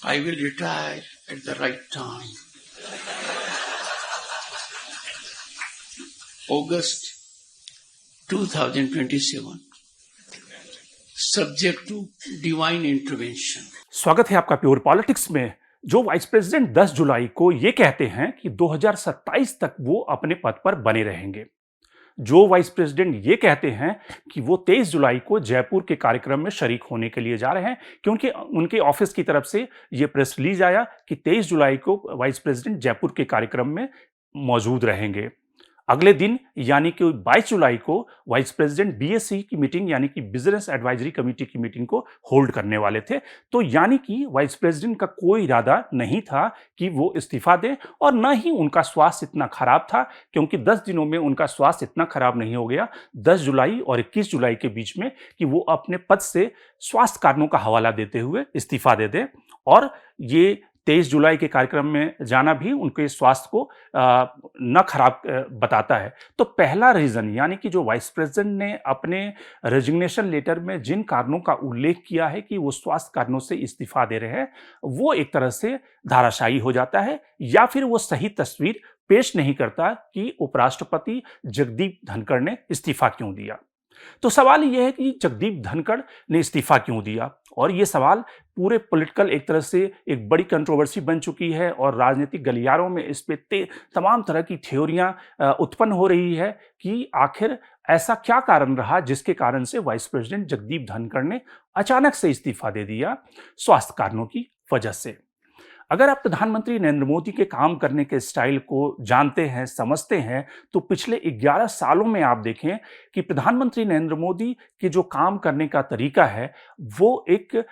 I will retire at the right time. August 2027. Subject to divine intervention. स्वागत है आपका pure politics में। जो वाइस प्रेसिडेंट 10 जुलाई को ये कहते हैं कि 2027 तक वो अपने पद पर बने रहेंगे। जो वाइस प्रेसिडेंट ये कहते हैं कि वो 23 जुलाई को जयपुर के कार्यक्रम में शरीक होने के लिए जा रहे हैं, क्योंकि उनके ऑफिस की तरफ से ये प्रेस रिलीज आया कि 23 जुलाई को वाइस प्रेसिडेंट जयपुर के कार्यक्रम में मौजूद रहेंगे। अगले दिन यानी कि 22 जुलाई को वाइस प्रेसिडेंट बीएससी की मीटिंग यानी कि बिजनेस एडवाइजरी कमेटी की मीटिंग को होल्ड करने वाले थे। तो यानी कि वाइस प्रेसिडेंट का कोई इरादा नहीं था कि वो इस्तीफा दें, और न ही उनका स्वास्थ्य इतना खराब था, क्योंकि 10 दिनों में उनका स्वास्थ्य इतना खराब नहीं हो गया 10 जुलाई और 21 जुलाई के बीच में कि वो अपने पद से स्वास्थ्य कारणों का हवाला देते हुए इस्तीफा दे दें। और ये 23 जुलाई के कार्यक्रम में जाना भी उनके स्वास्थ्य को न खराब बताता है। तो पहला रीजन यानी कि जो वाइस प्रेसिडेंट ने अपने रेजिग्नेशन लेटर में जिन कारणों का उल्लेख किया है कि वो स्वास्थ्य कारणों से इस्तीफा दे रहे हैं, वो एक तरह से धाराशायी हो जाता है, या फिर वो सही तस्वीर पेश नहीं करता कि उपराष्ट्रपति जगदीप धनखड़ ने इस्तीफा क्यों दिया। तो सवाल यह है कि जगदीप धनखड़ ने इस्तीफा क्यों दिया, और ये सवाल पूरे पॉलिटिकल एक तरह से एक बड़ी कंट्रोवर्सी बन चुकी है, और राजनीतिक गलियारों में इस पे तमाम तरह की थ्योरियां उत्पन्न हो रही है कि आखिर ऐसा क्या कारण रहा जिसके कारण से वाइस प्रेसिडेंट जगदीप धनखड़ ने अचानक से इस्तीफा दे दिया स्वास्थ्य कारणों की वजह से। अगर आप प्रधानमंत्री नरेंद्र मोदी के काम करने के स्टाइल को जानते हैं, समझते हैं, तो पिछले 11 सालों में आप देखें कि प्रधानमंत्री नरेंद्र मोदी के जो काम करने का तरीका है वो एक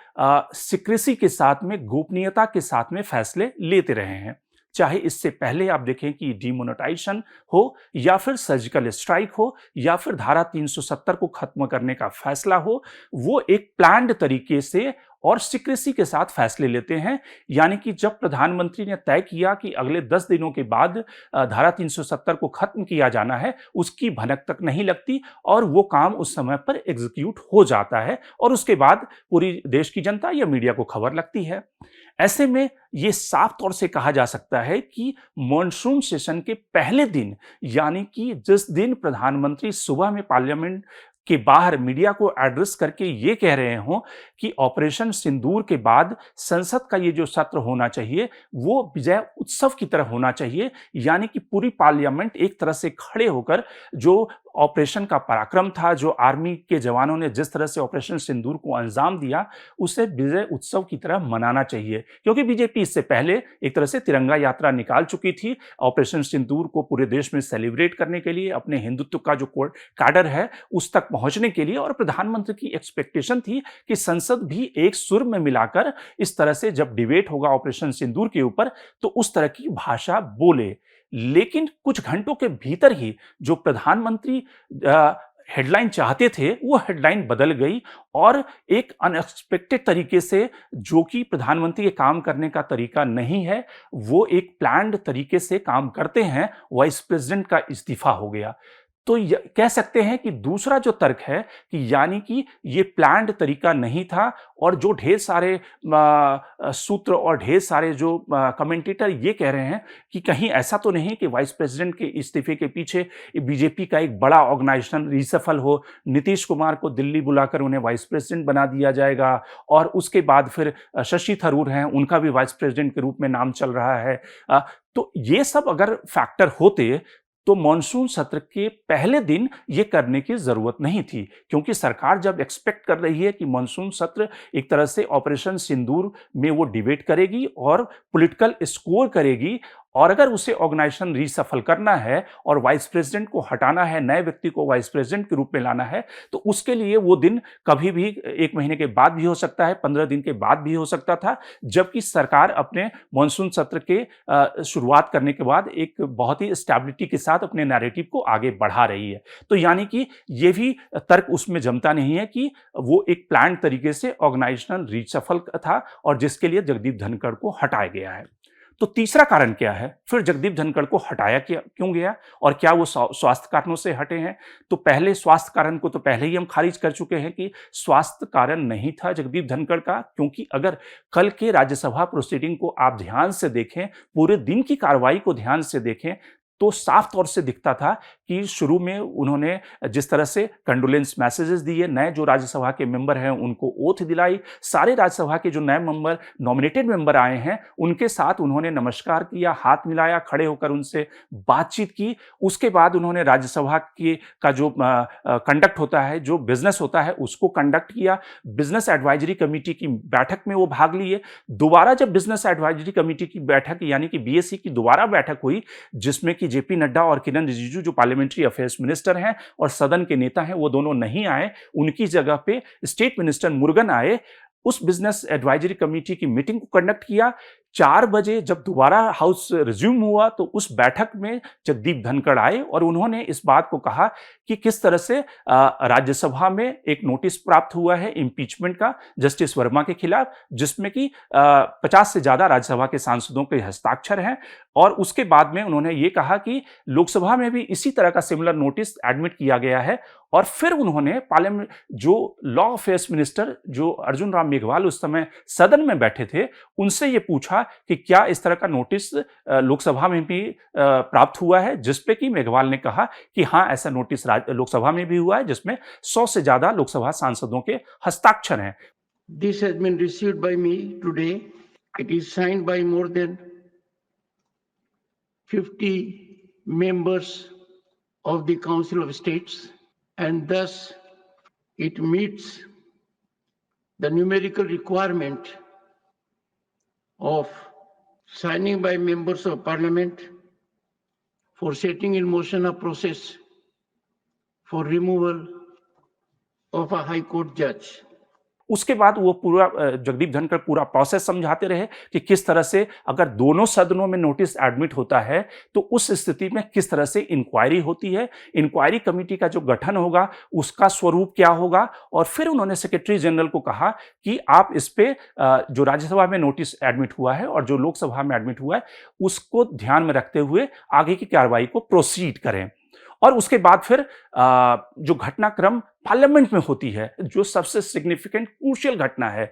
सीक्रेसी के साथ में, गोपनीयता के साथ में फैसले लेते रहे हैं। चाहे इससे पहले आप देखें कि डिमोनेटाइजेशन हो, या फिर सर्जिकल स्ट्राइक हो, या फिर धारा 370 को खत्म करने का फैसला हो, वो एक प्लान्ड तरीके से और सीक्रेसी के साथ फैसले लेते हैं। यानी कि जब प्रधानमंत्री ने तय किया कि अगले 10 दिनों के बाद धारा 370 को खत्म किया जाना है, उसकी भनक तक नहीं लगती और वो काम उस समय पर एग्जीक्यूट हो जाता है, और उसके बाद पूरी देश की जनता या मीडिया को खबर लगती है। ऐसे में ये साफ तौर से कहा जा सकता है कि मॉनसून सेशन के पहले दिन, यानी कि जिस दिन प्रधानमंत्री सुबह में पार्लियामेंट के बाहर मीडिया को एड्रेस करके ये कह रहे हों कि ऑपरेशन सिंदूर के बाद संसद का ये जो सत्र होना चाहिए वो विजय उत्सव की तरह होना चाहिए, यानी कि पूरी पार्लियामेंट एक तरह से खड़े होकर जो ऑपरेशन का पराक्रम था, जो आर्मी के जवानों ने जिस तरह से ऑपरेशन सिंदूर को अंजाम दिया, उसे विजय उत्सव की तरह मनाना चाहिए। क्योंकि बीजेपी इससे पहले एक तरह से तिरंगा यात्रा निकाल चुकी थी ऑपरेशन सिंदूर को पूरे देश में सेलिब्रेट करने के लिए, अपने हिंदुत्व का जो कैडर है उस तक पहुंचने के लिए, और प्रधानमंत्री की एक्सपेक्टेशन थी कि संसद भी एक सुर में मिलाकर इस तरह से जब डिबेट होगा ऑपरेशन सिंदूर के ऊपर तो उस तरह की भाषा बोले। लेकिन कुछ घंटों के भीतर ही जो प्रधानमंत्री हेडलाइन चाहते थे वो हेडलाइन बदल गई, और एक अनएक्सपेक्टेड तरीके से, जो कि प्रधानमंत्री के काम करने का तरीका नहीं है, वो एक प्लान्ड तरीके से काम करते हैं, वाइस प्रेसिडेंट का इस्तीफा हो गया। तो कह सकते हैं कि दूसरा जो तर्क है कि यानी कि ये प्लान्ड तरीका नहीं था, और जो ढेर सारे सूत्र और ढेर सारे जो कमेंटेटर ये कह रहे हैं कि कहीं ऐसा तो नहीं कि वाइस प्रेसिडेंट के इस्तीफे के पीछे बीजेपी का एक बड़ा ऑर्गेनाइजेशन रिसफल हो, नीतीश कुमार को दिल्ली बुलाकर उन्हें वाइस प्रेसिडेंट बना दिया जाएगा, और उसके बाद फिर शशि थरूर हैं, उनका भी वाइस प्रेसिडेंट के रूप में नाम चल रहा है। तो ये सब अगर फैक्टर होते तो मॉनसून सत्र के पहले दिन ये करने की जरूरत नहीं थी, क्योंकि सरकार जब एक्सपेक्ट कर रही है कि मॉनसून सत्र एक तरह से ऑपरेशन सिंदूर में वो डिबेट करेगी और पॉलिटिकल स्कोर करेगी, और अगर उसे ऑर्गेनाइजेशन रीसफल करना है और वाइस प्रेसिडेंट को हटाना है, नए व्यक्ति को वाइस प्रेसिडेंट के रूप में लाना है, तो उसके लिए वो दिन कभी भी 1 महीने के बाद भी हो सकता है, 15 दिन के बाद भी हो सकता था, जबकि सरकार अपने मॉनसून सत्र के शुरुआत करने के बाद एक बहुत ही स्टेबिलिटी के साथ अपने नैरेटिव को आगे बढ़ा रही है। तो यानी कि ये भी तर्क उसमें जमता नहीं है कि वो एक प्लान तरीके से ऑर्गेनाइजेशनल रीसफल था और जिसके लिए जगदीप धनखड़ को हटाया गया है। तो तीसरा कारण क्या है? फिर जगदीप धनखड़ को हटाया क्यों गया और क्या वो स्वास्थ्य कारणों से हटे हैं? तो पहले स्वास्थ्य कारण को तो पहले ही हम खारिज कर चुके हैं कि स्वास्थ्य कारण नहीं था जगदीप धनखड़ का, क्योंकि अगर कल के राज्यसभा प्रोसीडिंग को आप ध्यान से देखें, पूरे दिन की कार्रवाई को ध्यान से देखें, तो साफ तौर से दिखता था कि शुरू में उन्होंने जिस तरह से कंडोलेंस मैसेजेस दिए, नए जो राज्यसभा के मेंबर हैं उनको ओथ दिलाई, सारे राज्यसभा के जो नए मेंबर नॉमिनेटेड मेंबर आए हैं उनके साथ उन्होंने नमस्कार किया, हाथ मिलाया, खड़े होकर उनसे बातचीत की। उसके बाद उन्होंने राज्यसभा की का जो कंडक्ट होता है, जो बिजनेस होता है, उसको कंडक्ट किया। बिजनेस एडवाइजरी कमेटी की बैठक में वो भाग लिए। दोबारा जब बिजनेस एडवाइजरी कमेटी की बैठक यानी कि बीएससी की दोबारा बैठक हुई, जिसमें कि जेपी नड्डा और किरण रिजिजू जो पार्लियामेंट्री अफेयर्स मिनिस्टर हैं और सदन के नेता हैं, वो दोनों नहीं आए, उनकी जगह पे स्टेट मिनिस्टर मुरुगन आए। उस बिजनेस एडवाइजरी कमेटी की मीटिंग को कंडक्ट किया। 4 बजे जब दोबारा हाउस रिज्यूम हुआ तो उस बैठक में जगदीप धनखड़ आए और उन्होंने इस बात को कहा कि किस तरह से राज्यसभा में एक नोटिस प्राप्त हुआ है इम्पीचमेंट का जस्टिस वर्मा के खिलाफ, जिसमें कि 50 से ज्यादा राज्यसभा के सांसदों के हस्ताक्षर हैं। और उसके बाद में उन्होंने ये कहा कि लोकसभा में भी इसी तरह का सिमिलर नोटिस एडमिट किया गया है। और फिर उन्होंने पार्लियामेंट जो लॉ अफेयर्स मिनिस्टर जो अर्जुन राम मेघवाल उस समय सदन में बैठे थे, उनसे ये पूछा कि क्या इस तरह का नोटिस लोकसभा में भी प्राप्त हुआ है, जिसपे कि मेघवाल ने कहा कि हाँ, ऐसा नोटिस लोकसभा में भी हुआ है, जिसमें 100 से ज्यादा लोकसभा सांसदों के हस्ताक्षर हैं। This has been received by me today. It is signed by more than 50 members of the Council of States, and thus it meets the numerical requirement of signing by members of parliament for setting in motion a process for removal of a high court judge. उसके बाद वो पूरा जगदीप धनखड़ पूरा process समझाते रहे कि किस तरह से अगर दोनों सदनों में नोटिस एडमिट होता है तो उस स्थिति में किस तरह से इंक्वायरी होती है, इंक्वायरी कमेटी का जो गठन होगा उसका स्वरूप क्या होगा। और फिर उन्होंने सेक्रेटरी जनरल को कहा कि आप इस पे जो राज्यसभा में नोटिस एडमिट हुआ है और जो लोकसभा में एडमिट हुआ है उसको ध्यान में रखते हुए आगे की कार्रवाई को प्रोसीड करें। और उसके बाद फिर जो घटनाक्रम पार्लियामेंट में होती है, जो सबसे सिग्निफिकेंट क्रूशियल घटना है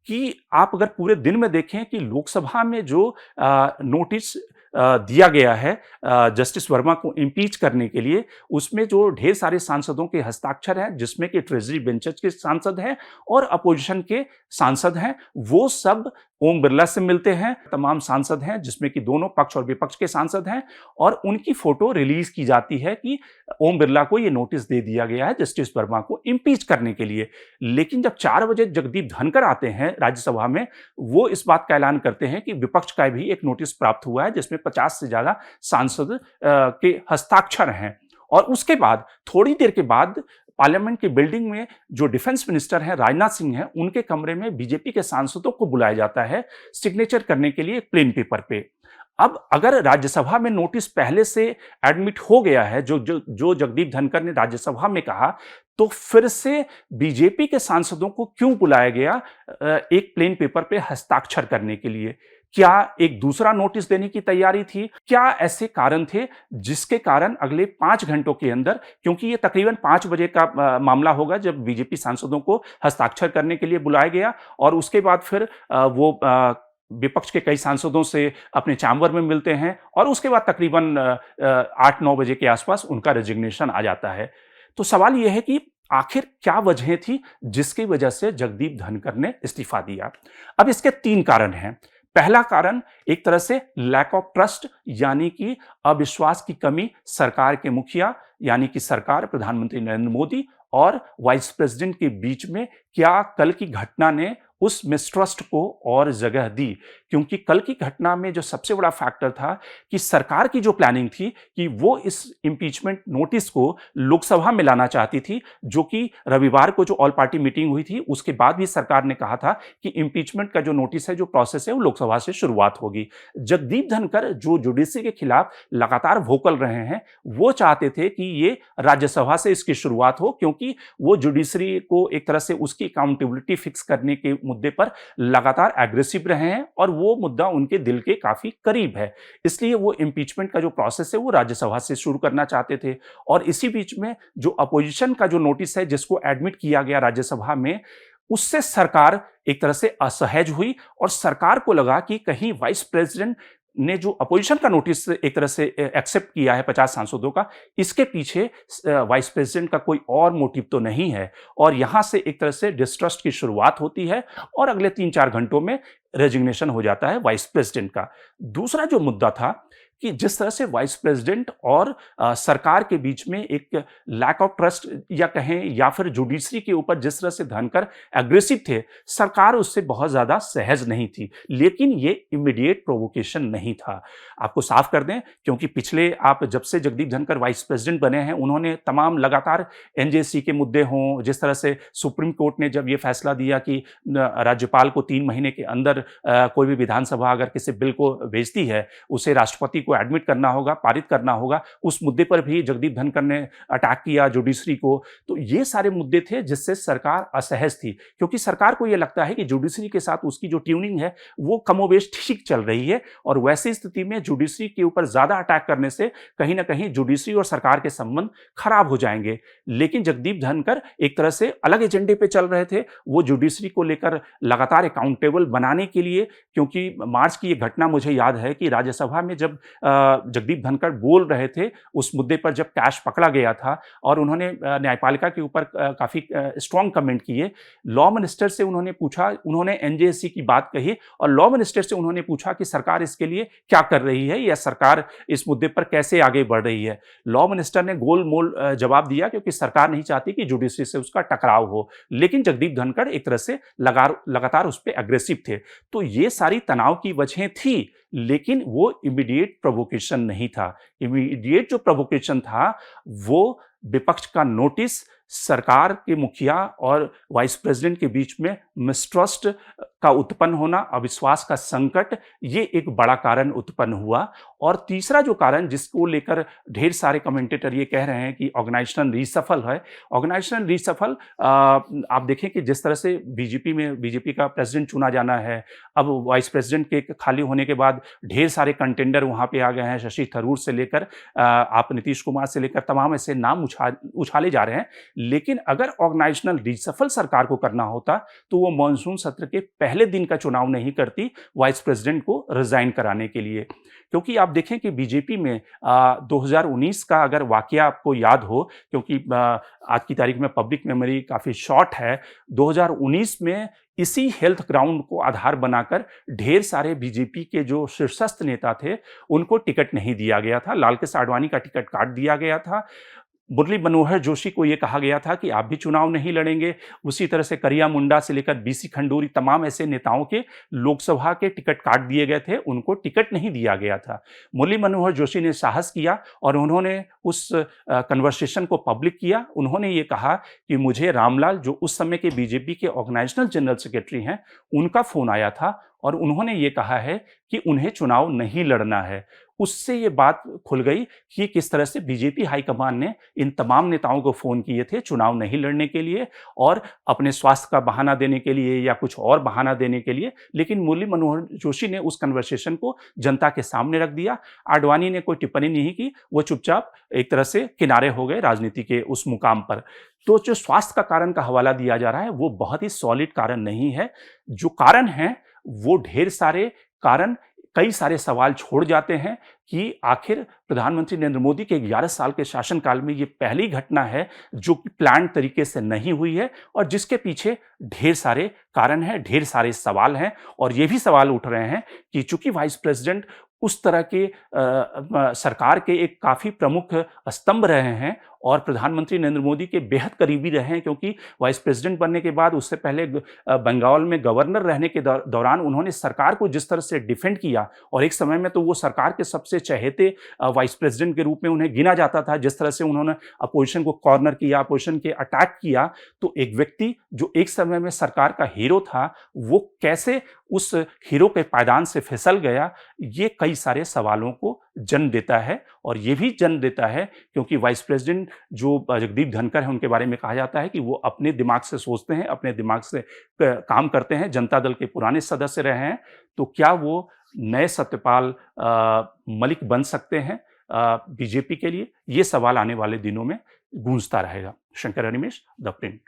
कि आप अगर पूरे दिन में देखें कि लोकसभा में जो नोटिस दिया गया है जस्टिस वर्मा को इम्पीच करने के लिए, उसमें जो ढेर सारे सांसदों के हस्ताक्षर हैं, जिसमें कि ट्रेजरी बेंचेस के सांसद हैं और अपोजिशन के सांसद हैं, वो सब ओम बिरला से मिलते हैं। तमाम सांसद हैं जिसमें कि दोनों पक्ष और विपक्ष के सांसद हैं और उनकी फोटो रिलीज की जाती है कि ओम बिरला को ये नोटिस दे दिया गया है जस्टिस वर्मा को इम्पीच करने के लिए। लेकिन जब 4 बजे जगदीप धनखड़ आते हैं राज्यसभा में, वो इस बात का ऐलान करते हैं कि विपक्ष का भी एक नोटिस प्राप्त हुआ है जिसमें 50 से ज्यादा सांसद के हस्ताक्षर हैं। और उसके बाद थोड़ी देर के बाद पार्लियामेंट की बिल्डिंग में जो डिफेंस मिनिस्टर हैं राजनाथ सिंह हैं, उनके कमरे में बीजेपी के सांसदों को बुलाया जाता है सिग्नेचर करने के लिए प्लेन पेपर पे। अब अगर राज्यसभा में नोटिस पहले से एडमिट हो गया है, जो जगदीप धनखड़ ने राज्यसभा में कहा, तो फिर से बीजेपी के सांसदों को क्यों बुलाया गया एक प्लेन पेपर पे हस्ताक्षर करने के लिए? क्या एक दूसरा नोटिस देने की तैयारी थी? क्या ऐसे कारण थे जिसके कारण अगले 5 घंटों के अंदर, क्योंकि ये तकरीबन 5 बजे का मामला होगा जब बीजेपी सांसदों को हस्ताक्षर करने के लिए बुलाया गया और उसके बाद फिर वो विपक्ष के कई सांसदों से अपने चैम्बर में मिलते हैं और उसके बाद तकरीबन 8-9 बजे के आसपास उनका रेजिग्नेशन आ जाता है। तो सवाल यह है कि आखिर क्या वजह थी जिसकी वजह से जगदीप धनखड़ ने इस्तीफा दिया? अब इसके 3 कारण हैं। पहला कारण एक तरह से लैक ऑफ ट्रस्ट यानी कि अविश्वास की कमी सरकार के मुखिया यानी कि सरकार, प्रधानमंत्री नरेंद्र मोदी और वाइस प्रेसिडेंट के बीच में। क्या कल की घटना ने उस मिसट्रस्ट को और जगह दी? क्योंकि कल की घटना में जो सबसे बड़ा फैक्टर था कि सरकार की जो प्लानिंग थी कि वो इस इंपीचमेंट नोटिस को लोकसभा में लाना चाहती थी, जो कि रविवार को जो ऑल पार्टी मीटिंग हुई थी उसके बाद भी सरकार ने कहा था कि इंपीचमेंट का जो नोटिस है, जो प्रोसेस है, वो लोकसभा से शुरुआत होगी। जगदीप धनखड़ जो जुडिशरी के खिलाफ लगातार वोकल रहे हैं, वो चाहते थे कि ये राज्यसभा से इसकी शुरुआत हो, क्योंकि वो जुडिशरी को एक तरह से उसकी अकाउंटेबिलिटी फिक्स करने के मुद्दे पर लगातार एग्रेसिव रहे हैं और वो वो मुद्दा उनके दिल के काफ़ी करीब है। इसलिए वो इम्पीचमेंट का जो प्रोसेस है वो राज्यसभा से शुरू करना चाहते थे और इसी बीच में जो अपोजिशन का जो नोटिस है जिसको एडमिट किया गया राज्यसभा में, उससे सरकार एक तरह से असहज हुई और सरकार को लगा कि कहीं वाइस प्रेसिडेंट ने जो अपोजिशन का नोटिस एक तरह से एक्सेप्ट किया है 50 सांसदों का, इसके पीछे वाइस प्रेसिडेंट का कोई और मोटिव तो नहीं है और यहां से एक तरह से डिस्ट्रस्ट की शुरुआत होती है और अगले 3-4 घंटों में रेजिग्नेशन हो जाता है वाइस प्रेसिडेंट का। दूसरा जो मुद्दा था कि जिस तरह से वाइस प्रेसिडेंट और सरकार के बीच में एक लैक ऑफ ट्रस्ट या कहें या फिर जुडिशरी के ऊपर जिस तरह से धनखड़ एग्रेसिव थे, सरकार उससे बहुत ज्यादा सहज नहीं थी। लेकिन ये इमीडिएट प्रोवोकेशन नहीं था। आपको साफ कर दें, क्योंकि पिछले आप जब से जगदीप धनखड़ वाइस प्रेसिडेंट बने हैं, उन्होंने तमाम लगातार एनजेसी के मुद्दे हों, जिस तरह से सुप्रीम कोर्ट ने जब ये फैसला दिया कि राज्यपाल को 3 महीने के अंदर कोई भी विधानसभा अगर किसी बिल को भेजती है, उसे राष्ट्रपति को एडमिट करना होगा, पारित करना होगा, उस मुद्दे पर भी जगदीप धनखड़ ने अटैक किया जुडिशरी को। तो ये सारे मुद्दे थे जिससे सरकार असहज थी, क्योंकि सरकार को ये लगता है कि जुडिशरी के साथ उसकी जो ट्यूनिंग है वो कमोबेश ठीक चल रही है और वैसी स्थिति में जुडिशरी के ऊपर ज्यादा अटैक करने से कहीं ना कहीं जुडिशरी और सरकार के संबंध खराब हो जाएंगे। लेकिन जगदीप धनखड़ एक तरह से अलग एजेंडे पे चल रहे थे। वो जुडिशरी को लेकर लगातार अकाउंटेबल बनाने के लिए, क्योंकि मार्च की ये घटना मुझे याद है कि राज्यसभा में जब जगदीप धनखड़ बोल रहे थे उस मुद्दे पर, जब कैश पकड़ा गया था और उन्होंने न्यायपालिका के ऊपर काफी स्ट्रांग कमेंट किए, लॉ मिनिस्टर से उन्होंने पूछा, उन्होंने एनजेसी की बात कही और लॉ मिनिस्टर से उन्होंने पूछा कि सरकार इसके लिए क्या कर रही है या सरकार इस मुद्दे पर कैसे आगे बढ़ रही है। लॉ मिनिस्टर ने गोलमोल जवाब दिया, क्योंकि सरकार नहीं चाहती कि जुडिशरी से उसका टकराव हो। लेकिन जगदीप धनखड़ एक तरह से लगातार उस पर अग्रेसिव थे। तो ये सारी तनाव की वजह थी, लेकिन वो इमीडिएट प्रोवोकेशन नहीं था। इमीडिएट जो प्रोवोकेशन था वो विपक्ष का नोटिस, सरकार के मुखिया और वाइस प्रेसिडेंट के बीच में मिसट्रस्ट का उत्पन्न होना, अविश्वास का संकट, ये एक बड़ा कारण उत्पन्न हुआ। और तीसरा जो कारण जिसको लेकर ढेर सारे कमेंटेटर ये कह रहे हैं कि ऑर्गेनाइजेशनल रीशफल है। ऑर्गेनाइजेशनल रीशफल आप देखें कि जिस तरह से बीजेपी का प्रेसिडेंट चुना जाना है, अब वाइस प्रेसिडेंट के खाली होने के बाद ढेर सारे कंटेंडर वहां पे आ गए हैं, शशि थरूर से लेकर आप नीतीश कुमार से लेकर तमाम ऐसे नाम उछाले जा रहे हैं। लेकिन अगर ऑर्गेनाइजेशनल रीशफल सरकार को करना होता तो वो मॉनसून सत्र के पहले दिन का चुनाव नहीं करती वाइस प्रेसिडेंट को रिजाइन कराने के लिए। क्योंकि आप देखें कि बीजेपी में 2019 का अगर वाकया आपको याद हो, क्योंकि आज की तारीख में पब्लिक मेमोरी काफी शॉर्ट है, 2019 में इसी हेल्थ ग्राउंड को आधार बनाकर ढेर सारे बीजेपी के जो शीर्षस्थ नेता थे उनको टिकट नहीं दिया गया था। लालकृष्ण आडवाणी का टिकट काट दिया गया था। मुरली मनोहर जोशी को यह कहा गया था कि आप भी चुनाव नहीं लड़ेंगे। उसी तरह से करिया मुंडा से लेकर बीसी खंडूरी, तमाम ऐसे नेताओं के लोकसभा के टिकट काट दिए गए थे, उनको टिकट नहीं दिया गया था। मुरली मनोहर जोशी ने साहस किया और उन्होंने उस कन्वर्सेशन को पब्लिक किया। उन्होंने ये कहा कि मुझे रामलाल, जो उस समय के बीजेपी के ऑर्गेनाइजेशनल जनरल सेक्रेटरी हैं, उनका फोन आया था और उन्होंने ये कहा है कि उन्हें चुनाव नहीं लड़ना है। उससे ये बात खुल गई कि किस तरह से बीजेपी हाईकमान ने इन तमाम नेताओं को फोन किए थे चुनाव नहीं लड़ने के लिए और अपने स्वास्थ्य का बहाना देने के लिए या कुछ और बहाना देने के लिए। लेकिन मुरली मनोहर जोशी ने उस कन्वर्सेशन को जनता के सामने रख दिया। आडवाणी ने कोई टिप्पणी नहीं की, वो चुपचाप एक तरह से किनारे हो गए राजनीति के उस मुकाम पर। तो जो स्वास्थ्य का कारण का हवाला दिया जा रहा है वो बहुत ही सॉलिड कारण नहीं है। जो कारण है वो ढेर सारे कारण, कई सारे सवाल छोड़ जाते हैं कि आखिर प्रधानमंत्री नरेंद्र मोदी के 11 साल के शासनकाल में ये पहली घटना है जो कि प्लान तरीके से नहीं हुई है और जिसके पीछे ढेर सारे कारण हैं, ढेर सारे सवाल हैं। और ये भी सवाल उठ रहे हैं कि चूंकि वाइस प्रेसिडेंट उस तरह के सरकार के एक काफी प्रमुख स्तंभ रहे हैं और प्रधानमंत्री नरेंद्र मोदी के बेहद करीबी रहे हैं, क्योंकि वाइस प्रेसिडेंट बनने के बाद उससे पहले बंगाल में गवर्नर रहने के दौरान उन्होंने सरकार को जिस तरह से डिफेंड किया और एक समय में तो वो सरकार के सबसे चहेते वाइस प्रेसिडेंट के रूप में उन्हें गिना जाता था। जिस तरह से उन्होंने अपोजिशन को कॉर्नर किया, अपोजिशन के अटैक किया, तो एक व्यक्ति जो एक समय में सरकार का हीरो था वो कैसे उस हीरो के पायदान से फिसल गया, ये कई सारे सवालों को जन्म देता है। और ये भी जन्म देता है क्योंकि वाइस प्रेसिडेंट जो जगदीप धनखड़ हैं, उनके बारे में कहा जाता है कि वो अपने दिमाग से सोचते हैं, अपने दिमाग से काम करते हैं, जनता दल के पुराने सदस्य रहे हैं। तो क्या वो नए सत्यपाल मलिक बन सकते हैं बीजेपी के लिए? ये सवाल आने वाले दिनों में गूंजता रहेगा। Shankar Animesh, the print.